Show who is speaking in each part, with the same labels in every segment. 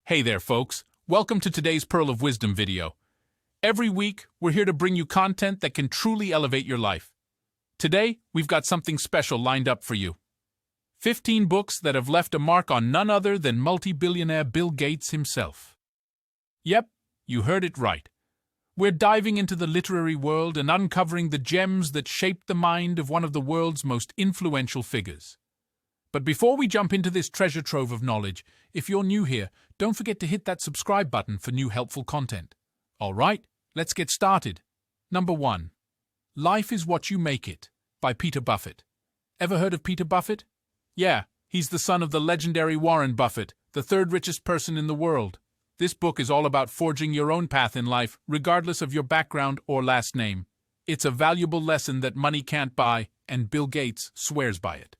Speaker 1: Hey there, folks. Welcome to today's Pearl of Wisdom video. Every week, we're here to bring you content that can truly elevate your life. Today, we've got something special lined up for you. 15 books that have left a mark on none other than multi-billionaire Bill Gates himself. Yep, you heard it right. We're diving into the literary world and uncovering the gems that shaped the mind of one of the world's most influential figures. But before we jump into this treasure trove of knowledge, if you're new here, don't forget to hit that subscribe button for new helpful content. All right, let's get started. Number 1. Life is What You Make It, by Peter Buffett. Ever heard of Peter Buffett? Yeah, he's the son of the legendary Warren Buffett, the third richest person in the world. This book is all about forging your own path in life, regardless of your background or last name. It's a valuable lesson that money can't buy, and Bill Gates swears by it.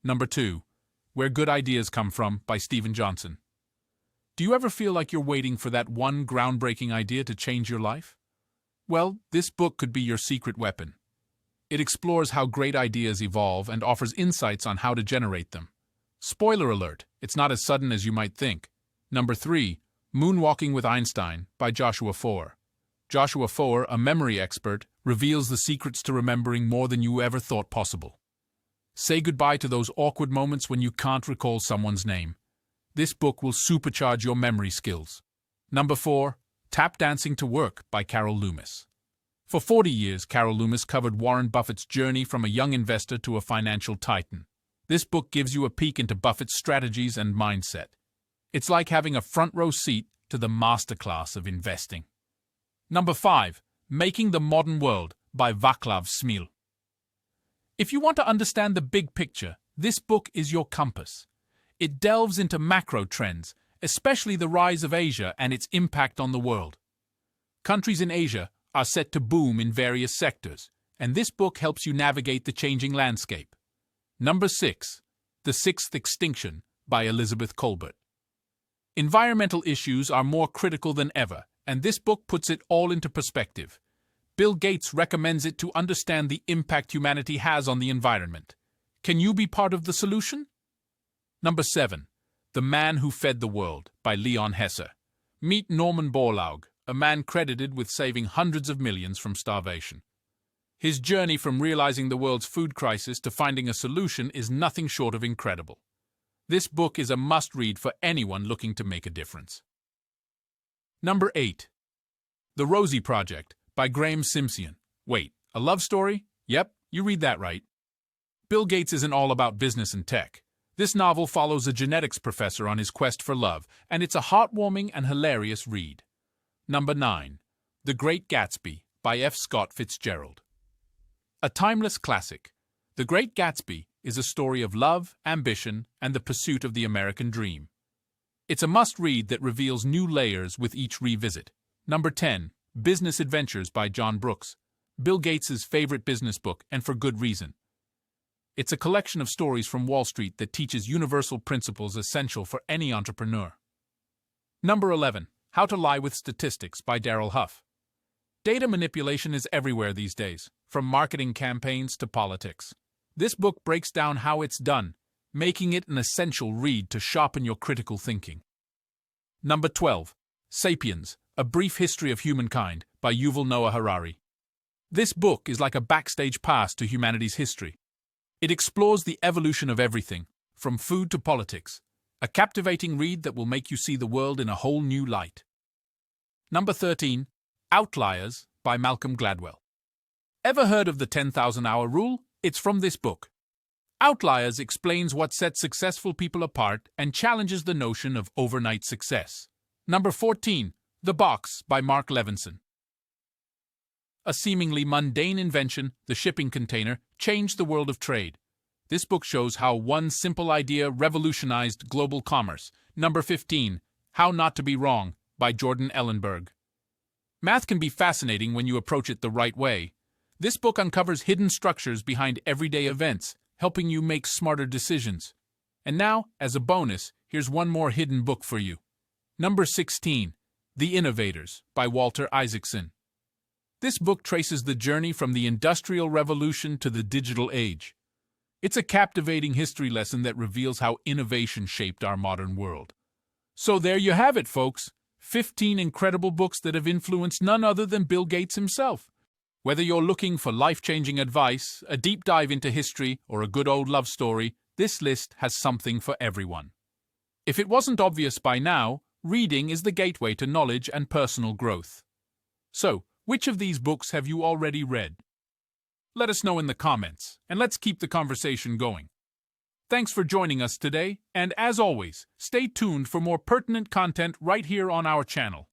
Speaker 1: Number 2. Where Good Ideas Come From, by Stephen Johnson. Do you ever feel like you're waiting for that one groundbreaking idea to change your life? Well, this book could be your secret weapon. It explores how great ideas evolve and offers insights on how to generate them. Spoiler alert, it's not as sudden as you might think. Number 3. Moonwalking with Einstein, by Joshua Foer. Joshua Foer, a memory expert, reveals the secrets to remembering more than you ever thought possible. Say goodbye to those awkward moments when you can't recall someone's name. This book will supercharge your memory skills. Number 4. Tap Dancing to Work, by Carol Loomis. For 40 years, Carol Loomis covered Warren Buffett's journey from a young investor to a financial titan. This book gives you a peek into Buffett's strategies and mindset. It's like having a front-row seat to the masterclass of investing. Number 5. Making the Modern World, by Vaclav Smil. If you want to understand the big picture, this book is your compass. It delves into macro trends, especially the rise of Asia and its impact on the world. Countries in Asia are set to boom in various sectors, and this book helps you navigate the changing landscape. Number 6. The Sixth Extinction, by Elizabeth Kolbert. Environmental issues are more critical than ever, and this book puts it all into perspective. Bill Gates recommends it to understand the impact humanity has on the environment. Can you be part of the solution? Number 7. The Man Who Fed the World, by Leon Hesse. Meet Norman Borlaug, a man credited with saving hundreds of millions from starvation. His journey from realizing the world's food crisis to finding a solution is nothing short of incredible. This book is a must-read for anyone looking to make a difference. Number 8. The Rosie Project, by Graham Simpson. Wait, a love story? Yep, you read that right. Bill Gates isn't all about business and tech. This novel follows a genetics professor on his quest for love, and it's a heartwarming and hilarious read. Number 9. The Great Gatsby, by F. Scott Fitzgerald. A timeless classic, The Great Gatsby is a story of love, ambition, and the pursuit of the American dream. It's a must-read that reveals new layers with each revisit. Number 10. Business Adventures, by John Brooks. Bill Gates' favorite business book, and for good reason. It's a collection of stories from Wall Street that teaches universal principles essential for any entrepreneur. Number 11. How to Lie with Statistics, by Darrell Huff. Data manipulation is everywhere these days, from marketing campaigns to politics. This book breaks down how it's done, making it an essential read to sharpen your critical thinking. Number 12. Sapiens, A Brief History of Humankind, by Yuval Noah Harari. This book is like a backstage pass to humanity's history. It explores the evolution of everything, from food to politics. A captivating read that will make you see the world in a whole new light. Number 13. Outliers, by Malcolm Gladwell. Ever heard of the 10,000-hour rule? It's from this book. Outliers explains what sets successful people apart and challenges the notion of overnight success. Number 14. The Box, by Mark Levinson. A seemingly mundane invention, the shipping container, changed the world of trade. This book shows how one simple idea revolutionized global commerce. Number 15. How Not to Be Wrong, by Jordan Ellenberg. Math can be fascinating when you approach it the right way. This book uncovers hidden structures behind everyday events, helping you make smarter decisions. And now, as a bonus, here's one more hidden book for you. Number 16. The Innovators, by Walter Isaacson. This book traces the journey from the Industrial Revolution to the digital age. It's a captivating history lesson that reveals how innovation shaped our modern world. So there you have it, folks. 15 incredible books that have influenced none other than Bill Gates himself. Whether you're looking for life-changing advice, a deep dive into history, or a good old love story, this list has something for everyone. If it wasn't obvious by now, reading is the gateway to knowledge and personal growth. So, which of these books have you already read? Let us know in the comments, and let's keep the conversation going. Thanks for joining us today, and as always, stay tuned for more pertinent content right here on our channel.